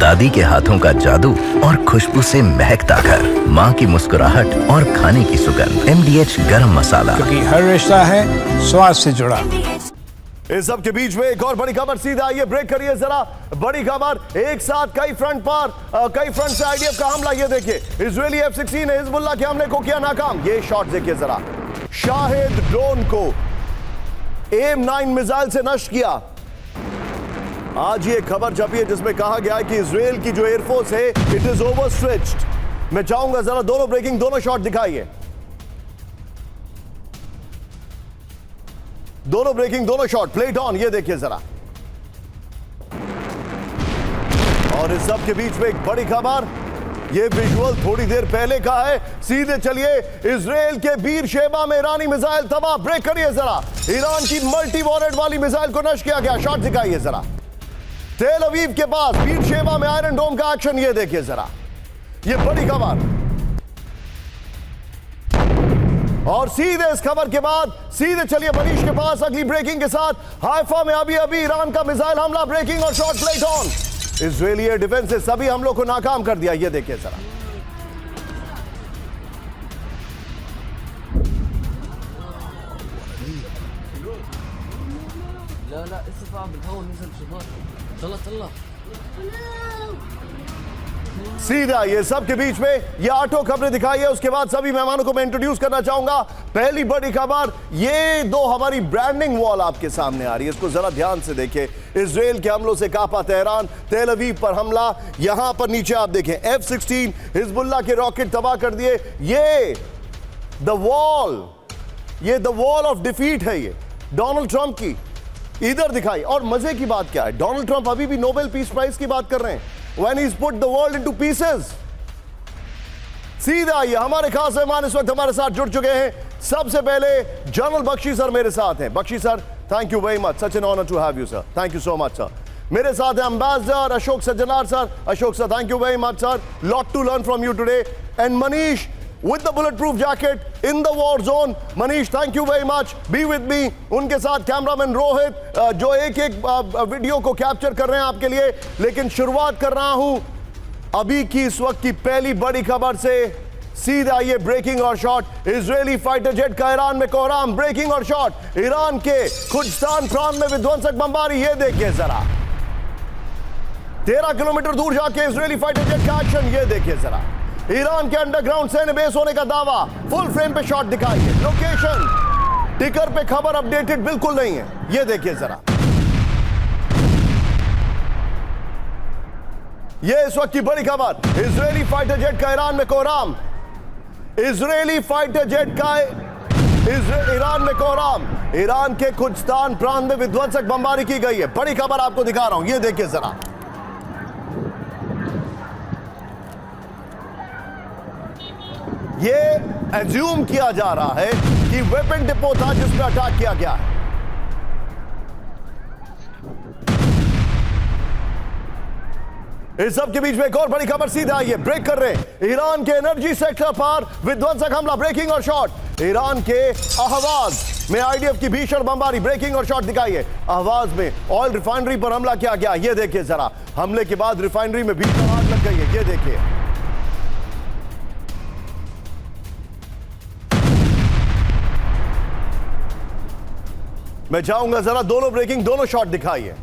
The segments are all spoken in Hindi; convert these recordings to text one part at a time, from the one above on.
दादी के हाथों का जादू और खुशबू से महकता घर, माँ की मुस्कुराहट और खाने की सुगंध। MDH गरम मसाला, क्योंकि हर रिश्ता है स्वाद से जुड़ा। इस सब के बीच में एक और बड़ी खबर, सीधा आइए ब्रेक करिए जरा। बड़ी खबर, एक साथ कई फ्रंट से IDF का हमला। ये देखिए, इजरायली F-16 ने हिजबुल्लाह के हमले को किया नाकाम। ये शॉट देखिए जरा, शाहिद ड्रोन को AIM-9 मिसाइल से नष्ट किया। आज ये खबर छपी है जिसमें कहा गया है कि इजराइल की जो एयरफोर्स है इट इज ओवरस्ट्रेच्ड। मैं चाहूंगा जरा दोनों ब्रेकिंग, दोनों शॉट दिखाइए, दोनों ब्रेकिंग, दोनों शॉट, प्लेट ऑन। ये देखिए जरा। और इस सब के बीच में एक बड़ी खबर, ये विजुअल थोड़ी देर पहले का है। सीधे चलिए, इजराइल के बीर शेबा में ईरानी मिसाइल तबाह। ब्रेक करिए जरा। ईरान की मल्टी वॉरेट वाली मिसाइल को नष्ट किया गया। शॉट दिखाइए जरा। तेल अवीव के पास बीर शेबा में आयरन डोम का एक्शन। ये देखिए जरा, ये बड़ी खबर। और सीधे इस खबर के बाद सीधे चलिए मनीष के पास अगली ब्रेकिंग के साथ। हाइफा में अभी ईरान का मिसाइल हमला। ब्रेकिंग और shot, plate on. Israeli air defence ने सभी हमलों को नाकाम कर दिया। ये देखिए जरा। सीधा ये सब के बीच में ये 8 खबरें दिखाई है। उसके बाद सभी मेहमानों को मैं इंट्रोड्यूस करना चाहूंगा। पहली बड़ी खबर, ये दो हमारी ब्रांडिंग वॉल आपके सामने आ रही है, इसको जरा ध्यान से देखें। इजराइल के हमलों से कांपा तेहरान, तेल अवीव पर हमला। यहां पर नीचे आप देखें F-16, हिजबुल्लाह के रॉकेट तबाह कर दिए। ये द वॉल ऑफ डिफीट है, ये डोनाल्ड ट्रंप की इधर दिखाई। और मजे की बात क्या है, डोनाल्ड ट्रंप अभी भी नोबेल पीस प्राइज की बात कर रहे हैं। When he's put the world into pieces। सीधा ये हमारे खास मेहमान इस वक्त हमारे साथ जुड़ चुके हैं। सबसे पहले जनरल बख्शी सर मेरे साथ हैं। Bakshi sir, thank you very much, such an honour to have you sir, thank you so much sir. मेरे साथ हैं ambassador Ashok Sajjanar sir. Ashok sir, thank you very much sir, lot to learn from you today. And Manish with the bulletproof jacket in the war zone। Manish, thank you very much, be with me। उनके साथ कैमरामैन रोहित जो एक वीडियो को कैप्चर कर रहे हैं आपके लिए। लेकिन शुरुआत कर रहा हूं अभी की इस वक्त की पहली बड़ी खबर से। सीधा ये ब्रेकिंग और शॉट, इजरायली फाइटर जेट का ईरान में कोहराम। ब्रेकिंग और शॉट, ईरान के खुजस्तान प्रांत में विध्वंसक बमबारी। ये देखिए जरा, 13 किलोमीटर दूर जाके इजरायली फाइटर जेट का एक्शन। ये देखिए जरा, ईरान के अंडरग्राउंड सैन्य बेस होने का दावा। फुल फ्रेम पे शॉट दिखाइए। लोकेशन टिकर पे खबर अपडेटेड बिल्कुल नहीं है। ये देखिए जरा, ये इस वक्त की बड़ी खबर, इजरायली फाइटर जेट का ईरान में कोहराम। इजरायली फाइटर जेट का ईरान में कोहराम। ईरान के खुजस्तान प्रांत में विध्वंसक बमबारी की गई है। बड़ी खबर आपको दिखा रहा हूं, ये देखिए जरा। ये एज्यूम किया जा रहा है कि वेपन डिपो था जिसमें अटैक किया गया है। इस सब के बीच में एक और बड़ी खबर, सीधा आइए ब्रेक कर रहे हैं। ईरान के एनर्जी सेक्टर पर विध्वंसक हमला। ब्रेकिंग और शॉट, ईरान के अहवाज में IDF की भीषण बमबारी। ब्रेकिंग और शॉट दिखाइए। अहवाज में ऑयल रिफाइनरी पर हमला किया गया। ये देखिए जरा, हमले के बाद रिफाइनरी में भीषण आग लग गई है। ये देखिए, मैं चाहूंगा जरा दोनों ब्रेकिंग, दोनों शॉट दिखाइए।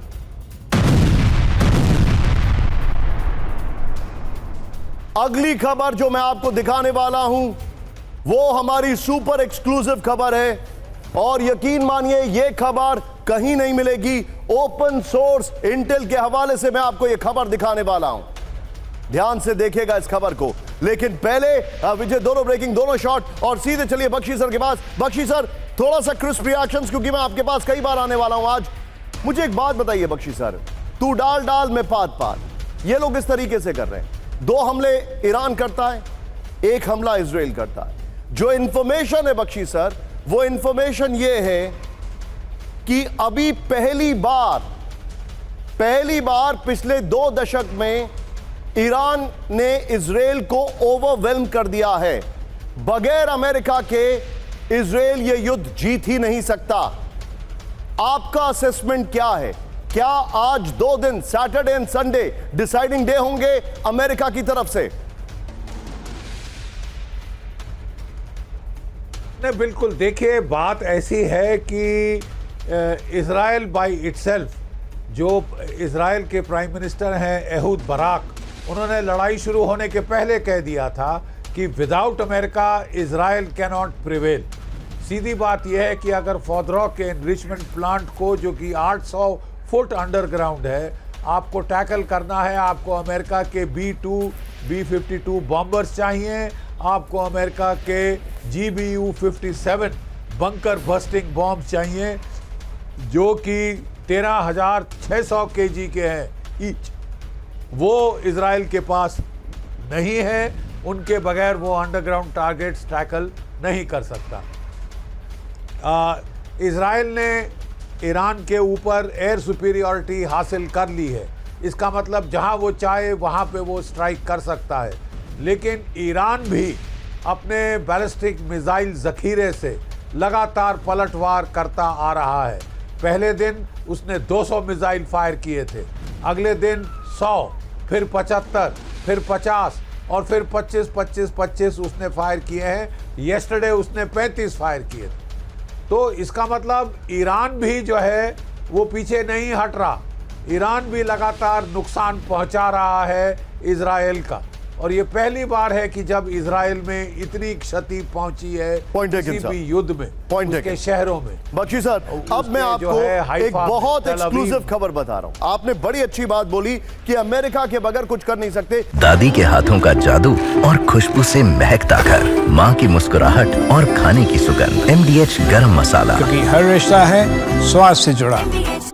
अगली खबर जो मैं आपको दिखाने वाला हूं वो हमारी सुपर एक्सक्लूसिव खबर है। और यकीन मानिए ये खबर कहीं नहीं मिलेगी। ओपन सोर्स इंटेल के हवाले से मैं आपको ये खबर दिखाने वाला हूं। ध्यान से देखिएगा इस खबर को। लेकिन पहले विजय, दोनों ब्रेकिंग, दोनों शॉट। और सीधे चलिए बख्शी सर के पास। बख्शी सर, थोड़ा सा क्रिस्प रिएक्शंस, क्योंकि मैं आपके पास कई बार आने वाला हूं आज। मुझे एक बात बताइए बख्शी सर, तू डाल डाल में पात पात, ये लोग इस तरीके से कर रहे हैं। 2 हमले ईरान करता है, 1 हमला इजराइल करता है। जो इंफॉर्मेशन है बख्शी सर, वो इंफॉर्मेशन ये है कि अभी पहली बार पिछले 2 दशक में ईरान ने इजराइल को ओवरवेल्म कर दिया है। बगैर अमेरिका के इजराइल ये युद्ध जीत ही नहीं सकता। आपका असेसमेंट क्या है? क्या आज 2 दिन Saturday and Sunday deciding day होंगे अमेरिका की तरफ से? नहीं, बिल्कुल। देखिए, बात ऐसी है कि इजराइल बाय इटसेल्फ, जो इजराइल के प्राइम मिनिस्टर हैं एहूद बराक, उन्होंने लड़ाई शुरू होने के पहले कह दिया था कि without America Israel can not prevail. सीधी बात यह है कि अगर फॉदरॉक के एनरिचमेंट प्लांट को, जो कि 800 फुट अंडरग्राउंड है, आपको टैकल करना है, आपको अमेरिका के B-2, B-52 बॉम्बर्स चाहिए, आपको अमेरिका के GBU-57 बंकर बस्टिंग बॉम्ब चाहिए, जो कि 13,600 kg के हैं ईच। वो इजराइल के पास नहीं है, उनके बगैर वो अंडरग्राउंड टारगेट्स टैकल नहीं कर सकता। इजराइल ने ईरान के ऊपर एयर सुपीरियॉरिटी हासिल कर ली है। इसका मतलब जहां वो चाहे वहां पे वो स्ट्राइक कर सकता है। लेकिन ईरान भी अपने बैलिस्टिक मिसाइल ज़ख़ीरे से लगातार पलटवार करता आ रहा है। पहले दिन उसने 200 मिसाइल फायर किए थे, अगले दिन 100, फिर 75, फिर 50 और फिर 25 उसने फायर किए हैं। येस्टरडे उसने 35 फायर किए थे। तो इसका मतलब ईरान भी जो है वो पीछे नहीं हट रहा। ईरान भी लगातार नुकसान पहुंचा रहा है इजराइल का, और ये पहली बार है कि जब इजराइल में इतनी क्षति पहुंची है किसी भी युद्ध में, उसके शहरों में। बख्शी सर, अब मैं आपको एक बहुत एक्सक्लूसिव खबर बता रहा हूं। आपने बड़ी अच्छी बात बोली कि अमेरिका के बगैर कुछ कर नहीं सकते। दादी के हाथों का जादू और खुशबू से महकता घर, माँ की मुस्कुराहट और खाने की सुगंध, MDH गरम मसाला। क्योंकि हर रिश्ता है स्वाद से जुड़ा।